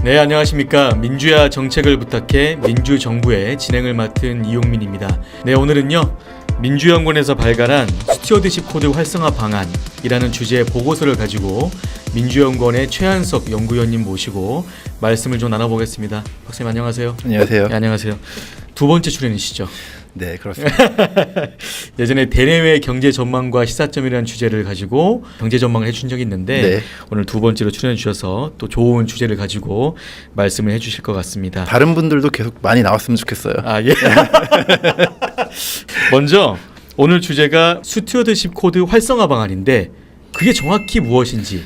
네, 안녕하십니까. 민주화 정책을 부탁해 민주정부의 진행을 맡은 이용민입니다. 네, 오늘은요, 민주연구원에서 발간한 스튜어드십 코드 활성화 방안이라는 주제의 보고서를 가지고 민주연구원의 최한석 연구위원님 모시고 말씀을 좀 나눠보겠습니다. 박사님 안녕하세요. 안녕하세요. 네, 안녕하세요. 두 번째 출연이시죠? 네, 그렇습니다. 예전에 대내외 경제 전망과 시사점이라는 주제를 가지고 경제 전망을 해준 적이 있는데 네. 오늘 두 번째로 출연해 주셔서 또 좋은 주제를 가지고 말씀을 해주실 것 같습니다. 다른 분들도 계속 많이 나왔으면 좋겠어요. 아 예. 먼저 오늘 주제가 스튜어드십 코드 활성화 방안인데 그게 정확히 무엇인지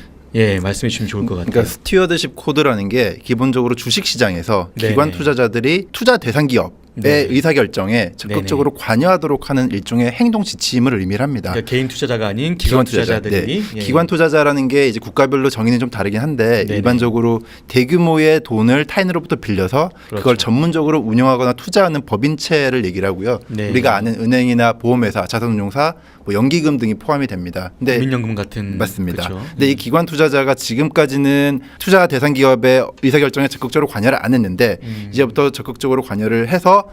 말씀해 주시면 좋을 것 같아요. 그러니까 스튜어드십 코드라는 게 기본적으로 주식 시장에서 기관 투자자들이 투자 대상 기업 의 의사결정에 적극적으로 관여하도록 하는 일종의 행동 지침을 의미를 합니다. 그러니까 개인 투자자가 아닌 기관 투자자들이 기관 투자자라는 게 이제 국가별로 정의는 좀 다르긴 한데 일반적으로 대규모의 돈을 타인으로부터 빌려서 그걸 전문적으로 운영하거나 투자하는 법인체를 얘기를 하고요. 우리가 아는 은행이나 보험회사, 자산운용사, 뭐 연기금 등이 포함이 됩니다. 근데 국민연금 같은 맞습니다. 그렇죠. 근데 이 기관 투자자가 지금까지는 투자 대상 기업의 의사결정에 적극적으로 관여를 안 했는데 이제부터 적극적으로 관여를 해서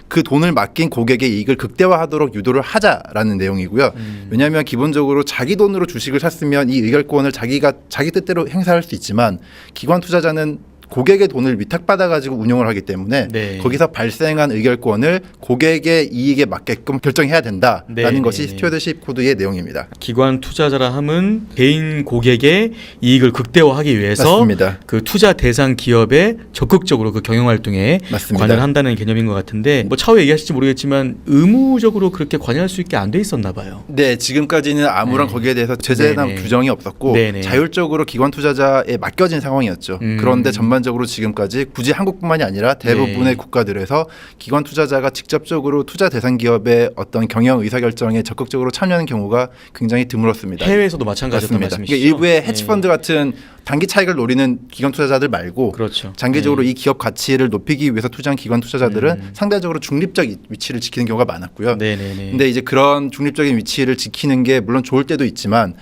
그 돈을 맡긴 고객의 이익을 극대화하도록 유도를 하자라는 내용이고요. 왜냐하면 기본적으로 자기 돈으로 주식을 샀으면 이 의결권을 자기 뜻대로 행사할 수 있지만 기관 투자자는 고객의 돈을 위탁받아가지고 운영을 하기 때문에 거기서 발생한 의결권을 고객의 이익에 맞게끔 결정해야 된다라는 것이 스튜어드십 코드의 내용입니다. 기관 투자자라 함은 개인 고객의 이익을 극대화하기 위해서 맞습니다. 그 투자 대상 기업에 적극적으로 그 경영 활동에 관여를 한다는 개념인 것 같은데 뭐 차후 얘기하실지 모르겠지만 의무적으로 그렇게 관여할 수 있게 안 돼 있었나 봐요. 네, 지금까지는 아무런 거기에 대해서 제재나 규정이 없었고 자율적으로 기관 투자자에 맡겨진 상황이었죠. 그런데 전반적으로 지금까지 굳이 한국뿐만이 아니라 대부분의 국가들에서 기관 투자자가 직접적으로 투자 대상 기업의 어떤 경영 의사결정에 적극적으로 참여하는 경우가 굉장히 드물었습니다. 해외에서도 마찬가지였던 말씀이시죠? 그러니까 일부의 헤지펀드 같은 단기 차익을 노리는 기관 투자자들 말고 장기적으로 이 기업 가치를 높이기 위해서 투자한 기관 투자자들은 상대적으로 중립적 위치를 지키는 경우가 많았고요. 근데 이제 그런 중립적인 위치를 지키는 게 물론 좋을 때도 있지만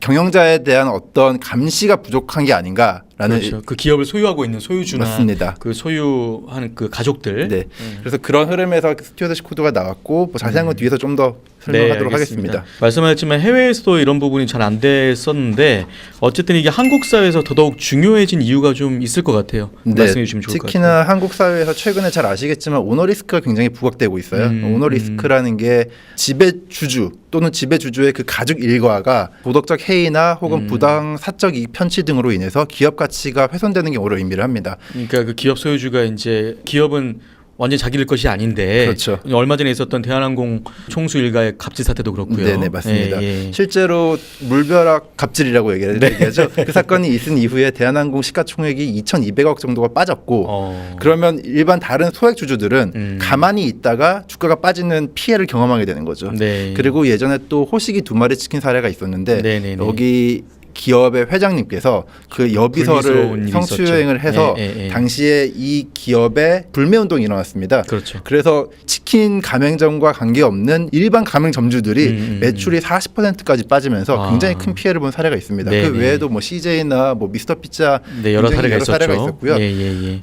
경영자에 대한 어떤 감시가 부족한 게 아닌가라는 그 기업을 소유하고 있는 소유주나 맞습니다. 그 소유하는 그 가족들. 그래서 그런 흐름에서 스튜어드십 코드가 나왔고 뭐 자세한 건 뒤에서 좀 더 설명하도록 하겠습니다. 말씀하셨지만 해외에서도 이런 부분이 잘 안 됐었는데 어쨌든 이게 한국 사회에서 더더욱 중요해진 이유가 좀 있을 것 같아요. 말씀해 주시면 좋을 것 같아요. 특히나 한국 사회에서 최근에 잘 아시겠지만 오너 리스크가 굉장히 부각되고 있어요. 오너 리스크라는 게 지배주주 또는 지배주주의 그 가족 일가가 도덕적 해이나 혹은 부당 사적 이익 편취 등으로 인해서 기업 가치가 훼손되는 경우를 의미를 합니다. 그러니까 그 기업 소유주가 이제 기업은 완전 자기 것이 아닌데 얼마 전에 있었던 대한항공 총수 일가의 갑질 사태도 그렇고요. 네, 맞습니다. 실제로 물벼락 갑질이라고 얘기하죠. 그 사건이 있은 이후에 대한항공 시가총액이 2,200억 정도가 빠졌고 그러면 일반 다른 소액 주주들은 가만히 있다가 주가가 빠지는 피해를 경험하게 되는 거죠. 그리고 예전에 또 호식이 2마리 찍힌 사례가 있었는데 여기 기업의 회장님께서 그 여비서를 성추행을 해서 당시에 이 기업에 불매운동이 일어났습니다. 그래서 치킨 가맹점과 관계없는 일반 가맹점주들이 매출이 40%까지 빠지면서 굉장히 큰 피해를 본 사례가 있습니다. 그 외에도 뭐 CJ나 뭐 미스터 피자 여러 사례가 있었고요.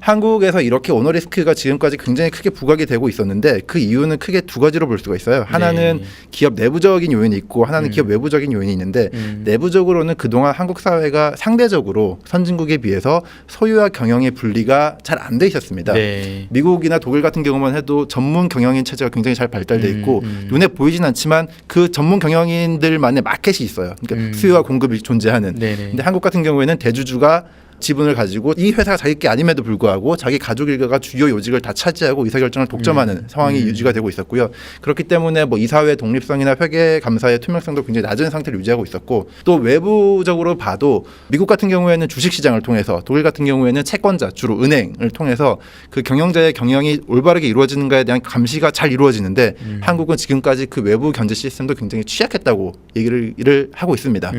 한국에서 이렇게 오너 리스크가 지금까지 굉장히 크게 부각이 되고 있었는데 그 이유는 크게 두 가지로 볼 수가 있어요. 하나는 기업 내부적인 요인이 있고 하나는 기업 외부적인 요인이 있는데 내부적으로는 그동안 한국 사회가 상대적으로 선진국에 비해서 소유와 경영의 분리가 잘 안 돼 있었습니다. 미국이나 독일 같은 경우만 해도 전문 경영인 체제가 굉장히 잘 발달돼 있고 눈에 보이진 않지만 그 전문 경영인들만의 마켓이 있어요. 그러니까 수요와 공급이 존재하는. 근데 한국 같은 경우에는 대주주가 지분을 가지고 이 회사가 자기 게 아님에도 불구하고 자기 가족 일가가 주요 요직을 다 차지하고 의사결정을 독점하는 상황이 유지가 되고 있었고요. 그렇기 때문에 뭐 이사회 독립성이나 회계 감사의 투명성도 굉장히 낮은 상태를 유지하고 있었고 또 외부적으로 봐도 미국 같은 경우에는 주식시장을 통해서 독일 같은 경우에는 채권자 주로 은행을 통해서 그 경영자의 경영이 올바르게 이루어지는가에 대한 감시가 잘 이루어지는데 한국은 지금까지 그 외부 견제 시스템도 굉장히 취약했다고 얘기를 하고 있습니다.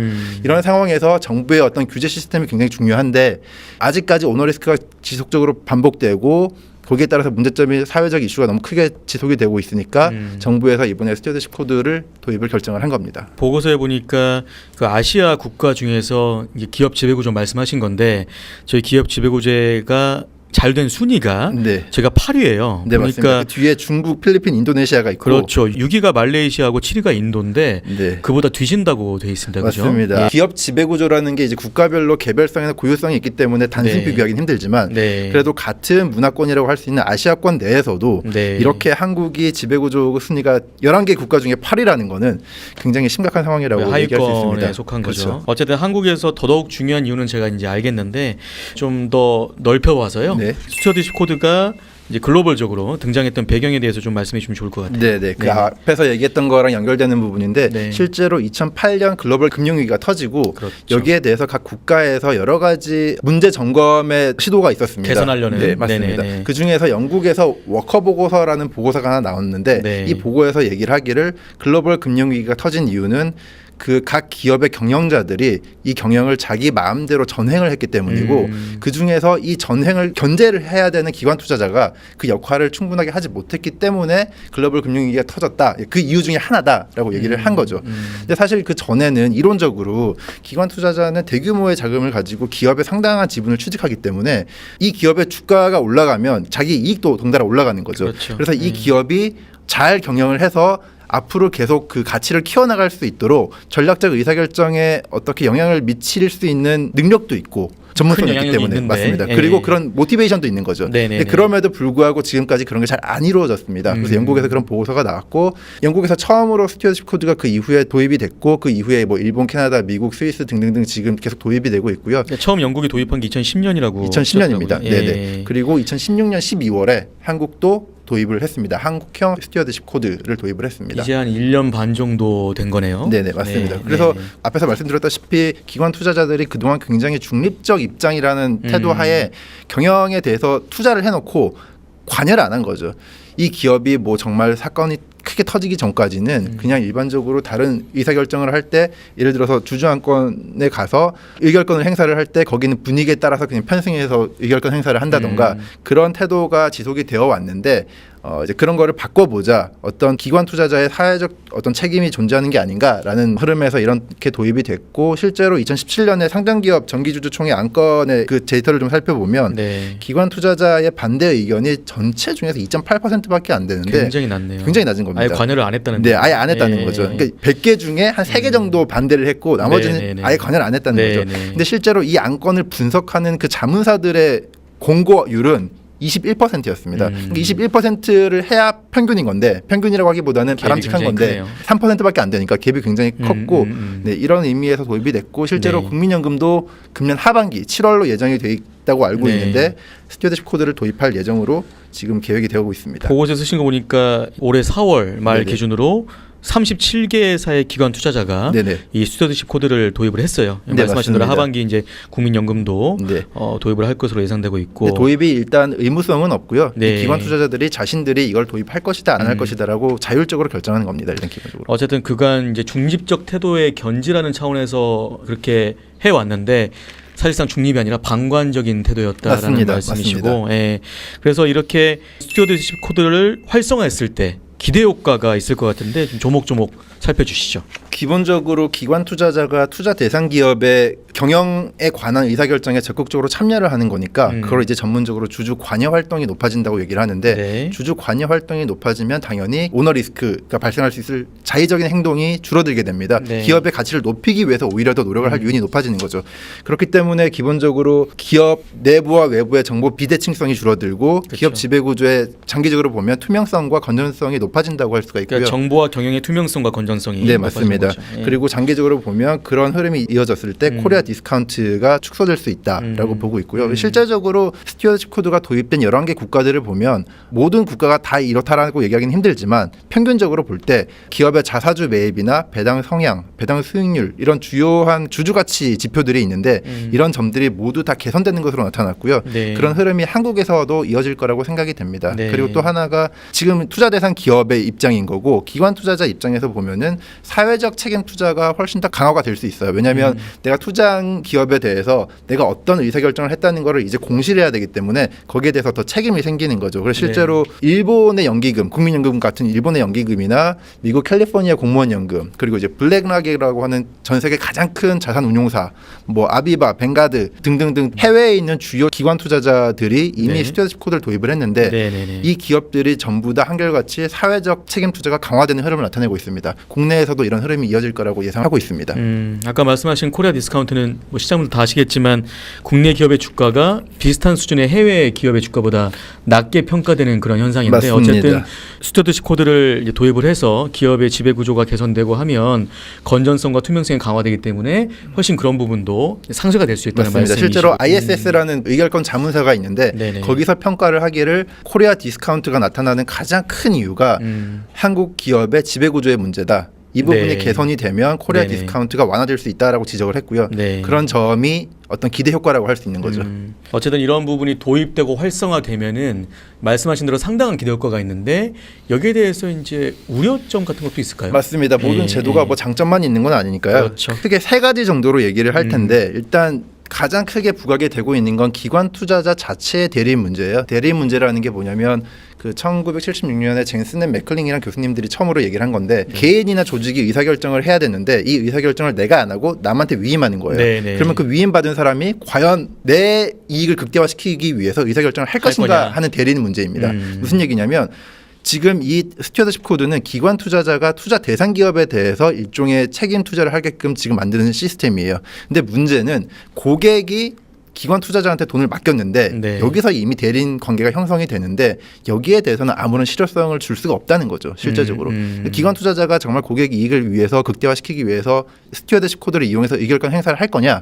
이런 상황에서 정부의 어떤 규제 시스템이 굉장히 중요한데 아직까지 오너 리스크가 지속적으로 반복되고 거기에 따라서 문제점이 사회적 이슈가 너무 크게 지속이 되고 있으니까 정부에서 이번에 스튜어드십 코드를 도입을 결정을 한 겁니다. 보고서에 보니까 그 아시아 국가 중에서 이게 기업 지배구조 말씀하신 건데 저희 기업 지배구조가 잘 된 순위가 네. 제가 8위예요. 네, 그러니까 맞습니다. 그 뒤에 중국, 필리핀, 인도네시아가 있고 그렇죠. 6위가 말레이시아하고 7위가 인도인데 네. 그보다 뒤진다고 돼 있습니다. 그죠? 맞습니다. 예. 기업 지배 구조라는 게 이제 국가별로 개별성이나 고유성이 있기 때문에 단순 네. 비교하기는 힘들지만 네. 그래도 같은 문화권이라고 할 수 있는 아시아권 내에서도 네. 이렇게 한국이 지배 구조 순위가 11개 국가 중에 8위라는 거는 굉장히 심각한 상황이라고 얘기할 수 있습니다. 하위권에 속한 거죠. 그렇죠. 어쨌든 한국에서 더더욱 중요한 이유는 제가 이제 알겠는데 좀 더 넓혀 봐서요. 네. 스튜어디십 코드가 이제 글로벌적으로 등장했던 배경에 대해서 좀 말씀해 주시면 좋을 것 같아요. 네네. 그 네. 앞에서 얘기했던 거랑 연결되는 부분인데 네. 실제로 2008년 글로벌 금융위기가 터지고 그렇죠. 여기에 대해서 각 국가에서 여러 가지 문제 점검의 시도가 있었습니다. 개선하려는. 네, 맞습니다. 네네네. 그 중에서 영국에서 워커 보고서라는 보고서가 하나 나왔는데 네. 이 보고에서 얘기를 하기를 글로벌 금융위기가 터진 이유는 그 각 기업의 경영자들이 이 경영을 자기 마음대로 전횡을 했기 때문이고 그 중에서 이 전횡을 견제를 해야 되는 기관 투자자가 그 역할을 충분하게 하지 못했기 때문에 글로벌 금융위기가 터졌다. 그 이유 중에 하나다라고 얘기를 한 거죠. 근데 사실 그 전에는 이론적으로 기관 투자자는 대규모의 자금을 가지고 기업의 상당한 지분을 취득하기 때문에 이 기업의 주가가 올라가면 자기 이익도 덩달아 올라가는 거죠. 그렇죠. 그래서 이 기업이 잘 경영을 해서 앞으로 계속 그 가치를 키워나갈 수 있도록 전략적 의사결정에 어떻게 영향을 미칠 수 있는 능력도 있고 전문성이 있기 영향력이 때문에 있는데. 맞습니다. 예. 그리고 그런 모티베이션도 있는 거죠. 네네네. 근데 그럼에도 불구하고 지금까지 그런 게 잘 안 이루어졌습니다. 그래서 영국에서 그런 보고서가 나왔고 영국에서 처음으로 스튜어드십 코드가 그 이후에 도입이 됐고 그 이후에 뭐 일본, 캐나다, 미국, 스위스 등등등 지금 계속 도입이 되고 있고요. 처음 영국이 도입한 게 2010년이라고 2010년입니다. 예. 네네. 그리고 2016년 12월에 한국도 도입을 했습니다. 한국형 스튜어드십 코드를 도입을 했습니다. 이제 한 1년 반 정도 된 거네요. 네네 맞습니다. 네, 그래서 네. 앞에서 말씀드렸다시피 기관 투자자들이 그동안 굉장히 중립적 입장이라는 태도하에 경영에 대해서 투자를 해놓고 관여를 안 한 거죠. 이 기업이 뭐 정말 사건이 크게 터지기 전까지는 그냥 일반적으로 다른 의사결정을 할 때 예를 들어서 주주안건에 가서 의결권을 행사를 할 때 거기는 분위기에 따라서 그냥 편승해서 의결권 행사를 한다던가 그런 태도가 지속이 되어 왔는데 이제 그런 거를 바꿔보자 어떤 기관 투자자의 사회적 어떤 책임이 존재하는 게 아닌가라는 흐름에서 이렇게 도입이 됐고 실제로 2017년에 상장기업 정기주주총회 안건의 그 데이터를 좀 살펴보면 네. 기관 투자자의 반대 의견이 전체 중에서 2.8%밖에 안 되는데 굉장히 낮네요. 굉장히 낮은 겁니다. 아예 관여를 안 했다는. 네, 아예 안 했다는 예. 거죠. 그러니까 100개 중에 한 3개 정도 반대를 했고 나머지는 네네네. 아예 관여를 안 했다는 네네. 거죠. 근데 실제로 이 안건을 분석하는 그 자문사들의 공고율은 21%였습니다. 21%를 해야 평균인 건데 평균이라고 하기보다는 갭이 바람직한 굉장히 건데 크네요. 3%밖에 안 되니까 갭이 굉장히 컸고 네, 이런 의미에서 도입이 됐고 실제로 네. 국민연금도 금년 하반기 7월로 예정이 돼 있다고 알고 네. 있는데 스튜어드십 코드를 도입할 예정으로 지금 계획이 되고 있습니다. 보고서 쓰신 거 보니까 올해 4월 말 네네. 기준으로 37개사의 기관 투자자가 네네. 이 스튜어드십 코드를 도입을 했어요. 네, 말씀하신 대로 맞습니다. 하반기 이제 국민연금도 네. 도입을 할 것으로 예상되고 있고. 네, 도입이 일단 의무성은 없고요. 네. 이 기관 투자자들이 자신들이 이걸 도입할 것이다 안 할 것이다라고 자율적으로 결정하는 겁니다. 일단 기본적으로. 어쨌든 그간 이제 중립적 태도의 견지라는 차원에서 그렇게 해 왔는데 사실상 중립이 아니라 방관적인 태도였다라는 맞습니다. 말씀이시고, 맞습니다. 예. 그래서 이렇게 스튜어드십 코드를 활성화했을 때 기대 효과가 있을 것 같은데 좀 조목조목 살펴주시죠. 기본적으로 기관 투자자가 투자 대상 기업의 경영에 관한 의사결정에 적극적으로 참여를 하는 거니까 그걸 이제 전문적으로 주주 관여 활동이 높아진다고 얘기를 하는데 네. 주주 관여 활동이 높아지면 당연히 오너 리스크가 발생할 수 있을 자의적인 행동이 줄어들게 됩니다. 네. 기업의 가치를 높이기 위해서 오히려 더 노력을 할 요인이 높아지는 거죠. 그렇기 때문에 기본적으로 기업 내부와 외부의 정보 비대칭성이 줄어들고 그렇죠. 기업 지배 구조에 장기적으로 보면 투명성과 건전성이 높아진다고 할 수가 있고요. 그러니까 정보와 경영의 투명성과 건전성이 네, 높아지는 맞습니다. 거죠. 예. 그리고 장기적으로 보면 그런 흐름이 이어졌을 때 코리아 디스카운트가 축소될 수 있다라고 보고 있고요. 실제적으로 스튜어드십 코드가 도입된 11개 국가들을 보면 모든 국가가 다 이렇다라고 얘기하기는 힘들지만 평균적으로 볼 때 기업의 자사주 매입이나 배당 성향, 배당 수익률 이런 주요한 주주 가치 지표들이 있는데 이런 점들이 모두 다 개선되는 것으로 나타났고요. 네. 그런 흐름이 한국에서도 이어질 거라고 생각이 됩니다. 네. 그리고 또 하나가 지금 투자 대상 기업의 입장인 거고 기관 투자자 입장에서 보면은 사회적 책임 투자가 훨씬 더 강화가 될 수 있어요. 왜냐하면 내가 투자 투자한 기업에 대해서 내가 어떤 의사결정을 했다는 거를 이제 공시를 해야 되기 때문에 거기에 대해서 더 책임이 생기는 거죠. 그래서 실제로 일본의 연기금, 국민연금 같은 일본의 연기금이나 미국 캘리포니아 공무원연금, 그리고 이제 블랙락이라고 하는 전 세계 가장 큰 자산 운용사, 뭐 아비바, 벵가드 등등등 해외에 있는 주요 기관 투자자들이 이미 스튜어드십 코드를 도입을 했는데 이 기업들이 전부 다 한결같이 사회적 책임 투자가 강화되는 흐름을 나타내고 있습니다. 국내에서도 이런 흐름이 이어질 거라고 예상하고 있습니다. 아까 말씀하신 코리아 디스카운트는 뭐 시장분들 다 아시겠지만 국내 기업의 주가가 비슷한 수준의 해외 기업의 주가보다 낮게 평가되는 그런 현상인데 맞습니다. 어쨌든 스튜어드십 코드를 이제 도입을 해서 기업의 지배 구조가 개선되고 하면 건전성과 투명성이 강화되기 때문에 훨씬 그런 부분도 상쇄가 될 수 있다는 맞습니다. 말씀이시죠. 실제로 ISS라는 의결권 자문사가 있는데 거기서 평가를 하기를 코리아 디스카운트가 나타나는 가장 큰 이유가 한국 기업의 지배 구조의 문제다. 이 부분이 개선이 되면 코리아 디스카운트가 완화될 수 있다라고 지적을 했고요. 그런 점이 어떤 기대 효과라고 할 수 있는 거죠. 어쨌든 이런 부분이 도입되고 활성화되면은 말씀하신 대로 상당한 기대 효과가 있는데 여기에 대해서 이제 우려점 같은 것도 있을까요? 맞습니다. 모든 제도가 뭐 장점만 있는 건 아니니까요. 그렇죠. 크게 세 가지 정도로 얘기를 할 텐데 일단 가장 크게 부각이 되고 있는 건 기관 투자자 자체의 대리인 문제예요. 대리인 문제라는 게 뭐냐면 그 1976년에 젠슨 맥클링이라는 교수님들이 처음으로 얘기를 한 건데 개인이나 조직이 의사결정을 해야 되는데 이 의사결정을 내가 안 하고 남한테 위임하는 거예요. 그러면 그 위임받은 사람이 과연 내 이익을 극대화시키기 위해서 의사결정을 할 것인가 하는 대리인 문제입니다. 무슨 얘기냐면 지금 이 스튜어드십 코드는 기관 투자자가 투자 대상 기업에 대해서 일종의 책임 투자를 하게끔 지금 만드는 시스템이에요. 근데 문제는 고객이 기관 투자자한테 돈을 맡겼는데 여기서 이미 대리인 관계가 형성이 되는데 여기에 대해서는 아무런 실효성을 줄 수가 없다는 거죠. 실제적으로. 기관 투자자가 정말 고객 이익을 위해서 극대화시키기 위해서 스튜어드십 코드를 이용해서 의결권 행사를 할 거냐.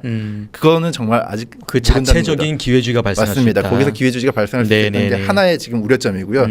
그거는 정말 아직 그 자체적인 기회주의가 발생할 수 있다. 맞습니다. 거기서 기회주의가 발생할 수 있다는 게 하나의 지금 우려점이고요.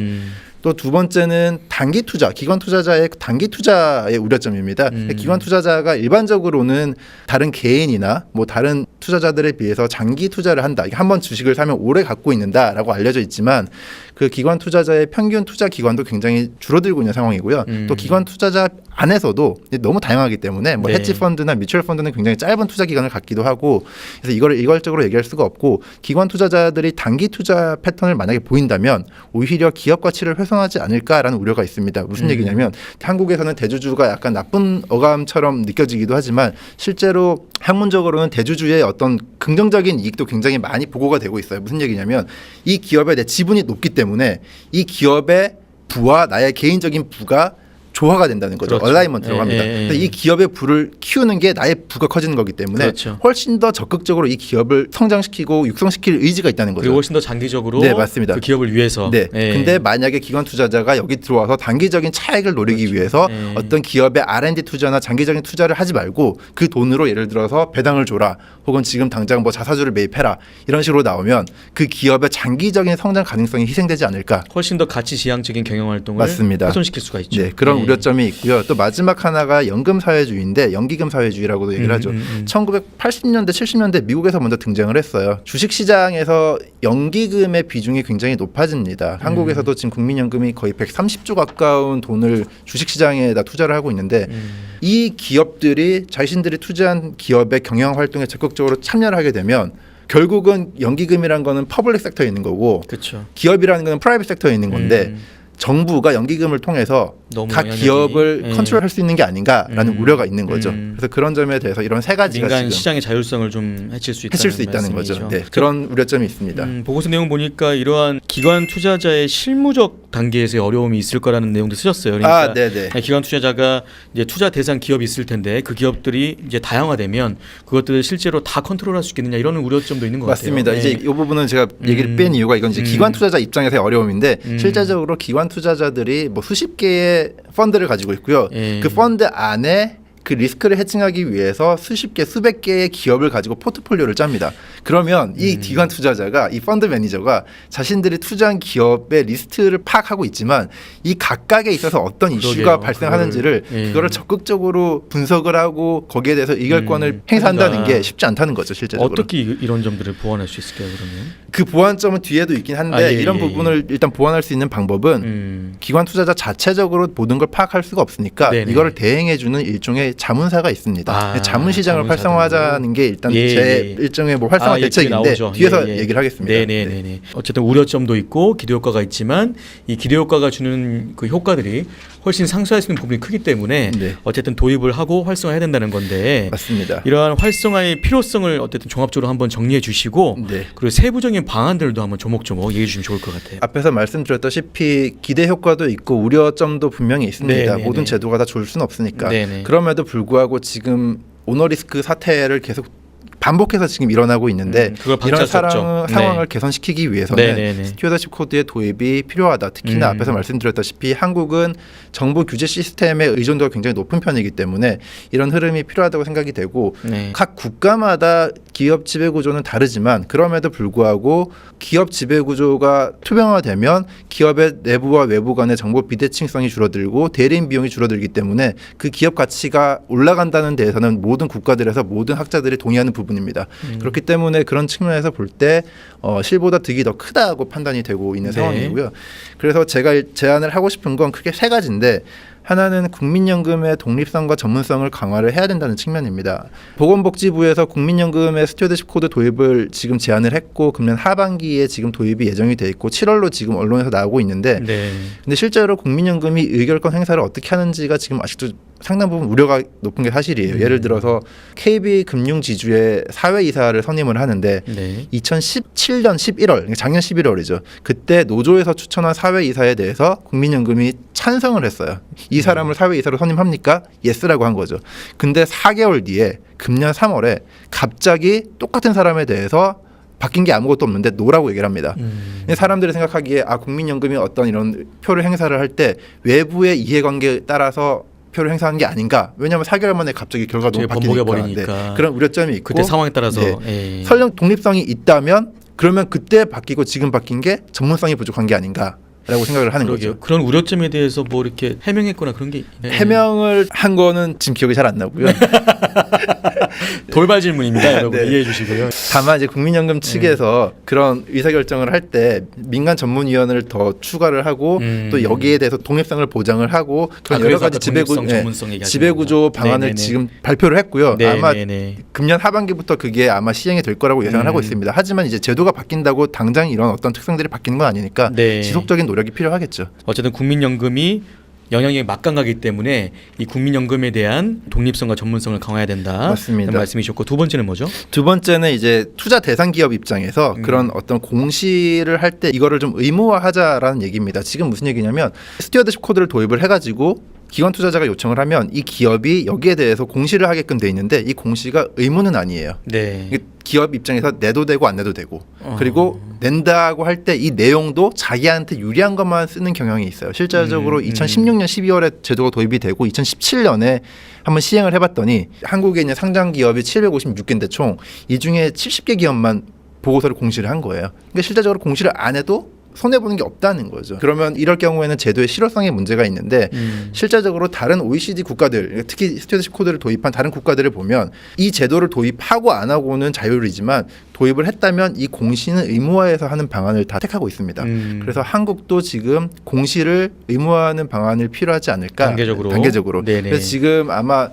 또 두 번째는 단기 투자, 기관 투자자의 단기 투자의 우려점입니다. 기관 투자자가 일반적으로는 다른 개인이나 뭐 다른 투자자들에 비해서 장기 투자를 한다. 이게 한번 주식을 사면 오래 갖고 있는다라고 알려져 있지만 그 기관 투자자의 평균 투자 기간도 굉장히 줄어들고 있는 상황이고요. 또 기관 투자자 안에서도 너무 다양하기 때문에 뭐 헤지 펀드나 뮤추얼 펀드는 굉장히 짧은 투자 기간을 갖기도 하고 그래서 이걸 일괄적으로 얘기할 수가 없고 기관 투자자들이 단기 투자 패턴을 만약에 보인다면 오히려 기업 가치를 훼손하지 않을까라는 우려가 있습니다. 무슨 얘기냐면 한국에서는 대주주가 약간 나쁜 어감처럼 느껴지기도 하지만 실제로 학문적으로는 대주주의 어떤 긍정적인 이익도 굉장히 많이 보고가 되고 있어요. 무슨 얘기냐면 이 기업에 내 지분이 높기 때문에 이 기업의 부와 나의 개인적인 부가 조화가 된다는 거죠. 얼라이먼트라고 합니다. 이 기업의 부를 키우는 게 나의 부가 커지는 거기 때문에 훨씬 더 적극적으로 이 기업을 성장시키고 육성시킬 의지가 있다는 거죠. 그리고 훨씬 더 장기적으로 맞습니다. 그 기업을 위해서. 근데 만약에 기관 투자자가 여기 들어와서 단기적인 차익을 노리기 위해서 어떤 기업의 R&D 투자나 장기적인 투자를 하지 말고 그 돈으로 예를 들어서 배당을 줘라 혹은 지금 당장 뭐 자사주를 매입해라 이런 식으로 나오면 그 기업의 장기적인 성장 가능성이 희생되지 않을까. 훨씬 더 가치지향적인 경영활동을 맞습니다. 훼손시킬 수가 있죠. 그런 우려점이 있고요. 또 마지막 하나가 연금 사회주의인데 연기금 사회주의라고도 얘기를 하죠. 1980년대 70년대 미국에서 먼저 등장을 했어요. 주식시장에서 연기금의 비중이 굉장히 높아집니다. 한국에서도 지금 국민연금이 거의 130조 가까운 돈을 주식시장에다 투자를 하고 있는데 이 기업들이 자신들이 투자한 기업의 경영활동에 적극적으로 참여를 하게 되면 결국은 연기금이라는 거는 퍼블릭 섹터에 있는 거고 기업이라는 거는 프라이빗 섹터에 있는 건데 정부가 연기금을 통해서 각 기업을 컨트롤할 수 있는 게 아닌가라는 우려가 있는 거죠. 그래서 그런 점에 대해서 이런 세 가지가 민간 지금 시장의 자율성을 좀 해칠 수 있다는 거죠. 그런 우려점이 있습니다. 보고서 내용 보니까 이러한 기관 투자자의 실무적 단계에서의 어려움이 있을 거라는 내용도 쓰셨어요. 그러니까 기관 투자자가 이제 투자 대상 기업이 있을 텐데 그 기업들이 이제 다양화되면 그것들을 실제로 다 컨트롤할 수 있겠느냐 이런 우려점도 있는 것 같아요. 맞습니다. 이제 이 부분은 제가 얘기를 뺀 이유가 이건 이제 기관 투자자 입장에서의 어려움인데 실제적으로 기관 투자자들이 뭐 수십 개의 펀드를 가지고 있고요. 그 펀드 안에 그 리스크를 해칭하기 위해서 수십 개, 수백 개의 기업을 가지고 포트폴리오를 짭니다. 그러면 이 기관 투자자가 이 펀드 매니저가 자신들이 투자한 기업의 리스트를 파악하고 있지만 이 각각에 있어서 어떤 이슈가 발생하는지를 그거를 적극적으로 분석을 하고 거기에 대해서 의결권을 행사한다는 게 쉽지 않다는 거죠, 실제적으로. 어떻게 이런 점들을 보완할 수 있을까요, 그러면? 그 보완점은 뒤에도 있긴 한데 이런 부분을 일단 보완할 수 있는 방법은 기관 투자자 자체적으로 모든 걸 파악할 수가 없으니까 이거를 대행해주는 일종의 자문사가 있습니다. 자문 시장을 자문사도. 활성화하자는 게 일단 예, 제 예. 일종의 뭐 활성화 대책인데 뒤에서 얘기를 하겠습니다. 네네네. 어쨌든 우려점도 있고 기대 효과가 있지만 이 기대 효과가 주는 그 효과들이 훨씬 상쇄할 수 있는 부분이 크기 때문에 네. 어쨌든 도입을 하고 활성화해야 된다는 건데 맞습니다. 이러한 활성화의 필요성을 어쨌든 종합적으로 한번 정리해 주시고 네. 그리고 세부적인 방안들도 한번 조목조목 얘기해 주시면 좋을 것 같아요. 앞에서 말씀드렸다시피 기대 효과도 있고 우려점도 분명히 있습니다. 네네네. 모든 제도가 다 좋을 수는 없으니까. 네네. 그럼에도 불구하고 지금 오너리스크 사태를 계속 반복해서 지금 일어나고 있는데 그걸 이런 방치할 수 없죠. 상황을 개선시키기 위해서는 네네네. 스튜어드십 코드의 도입이 필요하다. 특히나 앞에서 말씀드렸다시피 한국은 정부 규제 시스템의 의존도가 굉장히 높은 편이기 때문에 이런 흐름이 필요하다고 생각이 되고 네. 각 국가마다 기업 지배 구조는 다르지만 그럼에도 불구하고 기업 지배 구조가 투명화되면 기업의 내부와 외부 간의 정보 비대칭성이 줄어들고 대리인 비용이 줄어들기 때문에 그 기업 가치가 올라간다는 데에서는 모든 국가들에서 모든 학자들이 동의하는 부분입니다. 그렇기 때문에 그런 측면에서 볼 때 실보다 득이 더 크다고 판단이 되고 있는 네. 상황이고요. 그래서 제가 제안을 하고 싶은 건 크게 세 가지인데 하나는 국민연금의 독립성과 전문성을 강화를 해야 된다는 측면입니다. 보건복지부에서 국민연금의 스튜어드십 코드 도입을 지금 제안을 했고 금년 하반기에 지금 도입이 예정이 돼 있고 7월로 지금 언론에서 나오고 있는데 네. 근데 실제로 국민연금이 의결권 행사를 어떻게 하는지가 지금 아직도 상당 부분 우려가 높은 게 사실이에요. 예를 들어서 KB금융지주의 사회이사를 선임을 하는데 네. 2017년 11월, 그러니까 작년 11월이죠. 그때 노조에서 추천한 사회이사에 대해서 국민연금이 찬성을 했어요. 이 사람을 사회이사로 선임합니까? 예스라고 한 거죠. 근데 4개월 뒤에 금년 3월에 갑자기 똑같은 사람에 대해서 바뀐 게 아무것도 없는데 노라고 얘기를 합니다. 근데 사람들이 생각하기에 국민연금이 어떤 이런 표를 행사를 할 때 외부의 이해관계에 따라서 표를 행사하는 게 아닌가. 왜냐하면 4개월 만에 갑자기 결과가 너무 바뀌니까. 버리니까. 네. 그런 우려점이 있고 그때 상황에 따라서 네. 설령 독립성이 있다면 그러면 그때 바뀌고 지금 바뀐 게 전문성이 부족한 게 아닌가라고 생각을 하는 그러게요. 거죠. 그런 우려점에 대해서 뭐 이렇게 해명했거나 그런 게 있나요? 해명을 한 거는 지금 기억이 잘 안 나고요. 돌발 질문입니다, 여러분. 네. 이해해 주시고요. 다만 이제 국민연금 측에서 그런 의사결정을 할 때 민간 전문위원회를 더 추가를 하고 또 여기에 대해서 독립성을 보장을 하고 그런 여러 가지 지배구조 방안을 네네네. 지금 발표를 했고요. 아마 네네네. 금년 하반기부터 그게 아마 시행이 될 거라고 예상을 하고 있습니다. 하지만 이제 제도가 바뀐다고 당장 이런 어떤 특성들이 바뀌는 건 아니니까 네. 지속적인 노력이 필요하겠죠. 어쨌든 국민연금이 영향력이 막강하기 때문에 이 국민연금에 대한 독립성과 전문성을 강화해야 된다. 맞습니다. 라는 말씀이셨고 두 번째는 뭐죠? 두 번째는 이제 투자 대상 기업 입장에서 그런 어떤 공시를 할 때 이거를 좀 의무화하자라는 얘기입니다. 지금 무슨 얘기냐면 스튜어드십 코드를 도입을 해가지고 기관 투자자가 요청을 하면 이 기업이 여기에 대해서 공시를 하게끔 돼 있는데 이 공시가 의무는 아니에요. 네. 이게 기업 입장에서 내도 되고 안 내도 되고 그리고 낸다고 할 때 이 내용도 자기한테 유리한 것만 쓰는 경향이 있어요. 실제적으로 2016년 12월에 제도가 도입이 되고 2017년에 한번 시행을 해봤더니 한국에 있는 상장 기업이 756개인데 총 이 중에 70개 기업만 보고서를 공시를 한 거예요. 그러니까 실제적으로 공시를 안 해도 손해보는 게 없다는 거죠. 그러면 이럴 경우에는 제도의 실효성에 문제가 있는데 실제적으로 다른 OECD 국가들, 특히 스튜어드십 코드를 도입한 다른 국가들을 보면 이 제도를 도입하고 안 하고는 자율이지만 도입을 했다면 이 공시는 의무화해서 하는 방안을 다 택하고 있습니다. 그래서 한국도 지금 공시를 의무화하는 방안을 필요하지 않을까? 단계적으로. 네네. 그래서 지금 아마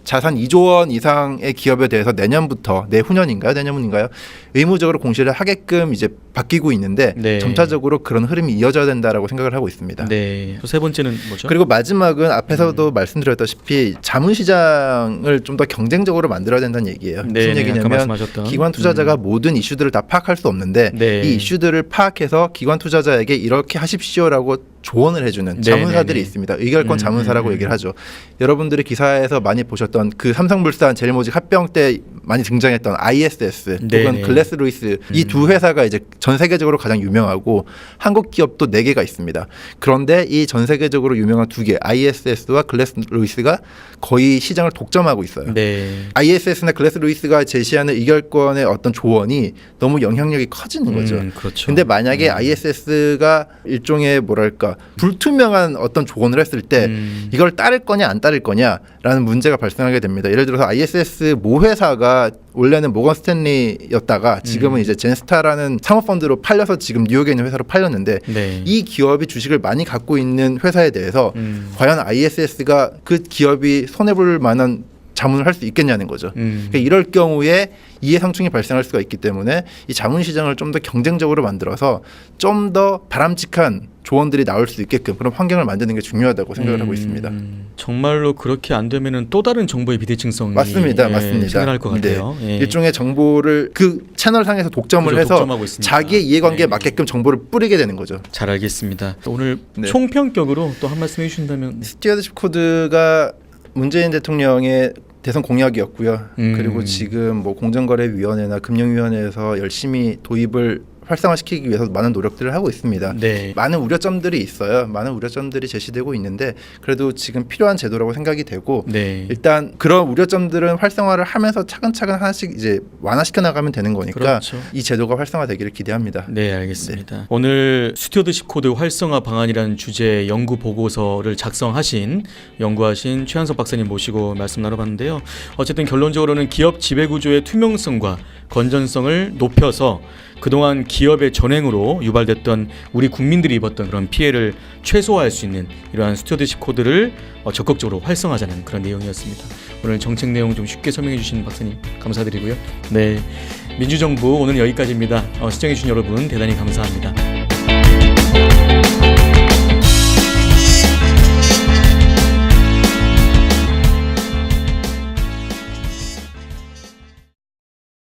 자산 2조 원 이상의 기업에 대해서 내년인가요? 의무적으로 공시를 하게끔 이제 바뀌고 있는데 네. 점차적으로 그런 흐름이 이어져야 된다라고 생각을 하고 있습니다. 네. 세 번째는 뭐죠? 그리고 마지막은 앞에서도 말씀드렸다시피 자문시장을 좀 더 경쟁적으로 만들어야 된다는 얘기예요. 네, 무슨 얘기냐면 기관 투자자가 모든 이슈들을 다 파악할 수 없는데 네. 이 이슈들을 파악해서 기관 투자자에게 이렇게 하십시오라고 조언을 해주는 자문사들이 있습니다. 의결권 자문사라고 얘기를 하죠. 여러분들이 기사에서 많이 보셨던 그 삼성물산 제일모직 합병 때 많이 등장했던 ISS 혹은 글래스루이스 이 두 회사가 이제 전 세계적으로 가장 유명하고 한국 기업도 4개가 있습니다. 그런데 이 전 세계적으로 유명한 2개 ISS와 글래스루이스가 거의 시장을 독점하고 있어요. 네. ISS나 글래스루이스가 제시하는 의결권의 어떤 조언이 너무 영향력이 커지는 거죠. 그렇죠. 근데 만약에 ISS가 일종의 뭐랄까 불투명한 어떤 조언을 했을 때 이걸 따를 거냐 안 따를 거냐라는 문제가 발생하게 됩니다. 예를 들어서 ISS 모 회사가 원래는 모건 스탠리였다가 지금은 이제 젠스타라는 사모펀드로 팔려서 지금 뉴욕에 있는 회사로 팔렸는데 네. 이 기업이 주식을 많이 갖고 있는 회사에 대해서 과연 ISS가 그 기업이 손해볼 만한 자문을 할 수 있겠냐는 거죠. 그러니까 이럴 경우에 이해상충이 발생할 수가 있기 때문에 이 자문시장을 좀 더 경쟁적으로 만들어서 좀 더 바람직한 조언들이 나올 수 있게끔 그런 환경을 만드는 게 중요하다고 생각을 하고 있습니다. 정말로 그렇게 안 되면은 또 다른 정보의 비대칭성이 맞습니다. 생겨날 것 같아요. 네. 일종의 정보를 그 채널 상에서 독점을 해서 독점하고 있으니까. 자기의 이해관계에 맞게끔 정보를 뿌리게 되는 거죠. 잘 알겠습니다. 오늘 네. 총평격으로 또 한 말씀 해주신다면. 스튜어드십 코드가 문재인 대통령의 대선 공약이었고요. 그리고 지금 뭐 공정거래위원회나 금융위원회에서 열심히 도입을 활성화시키기 위해서 많은 노력들을 하고 있습니다. 네. 많은 우려점들이 있어요. 많은 우려점들이 제시되고 있는데 그래도 지금 필요한 제도라고 생각이 되고 네. 일단 그런 우려점들은 활성화를 하면서 차근차근 하나씩 이제 완화시켜 나가면 되는 거니까 그렇죠. 이 제도가 활성화되기를 기대합니다. 네, 알겠습니다. 오늘 스튜어드십 코드 활성화 방안이라는 주제의 연구 보고서를 작성하신 연구하신 최한석 박사님 모시고 말씀 나눠봤는데요. 어쨌든 결론적으로는 기업 지배 구조의 투명성과 건전성을 높여서 그동안 기업의 전횡으로 유발됐던 우리 국민들이 입었던 그런 피해를 최소화할 수 있는 이러한 스튜어드십 코드를 적극적으로 활성화하자는 그런 내용이었습니다. 오늘 정책 내용 좀 쉽게 설명해 주신 박사님 감사드리고요. 네, 민주정부 오늘 여기까지입니다. 시청해 주신 여러분 대단히 감사합니다.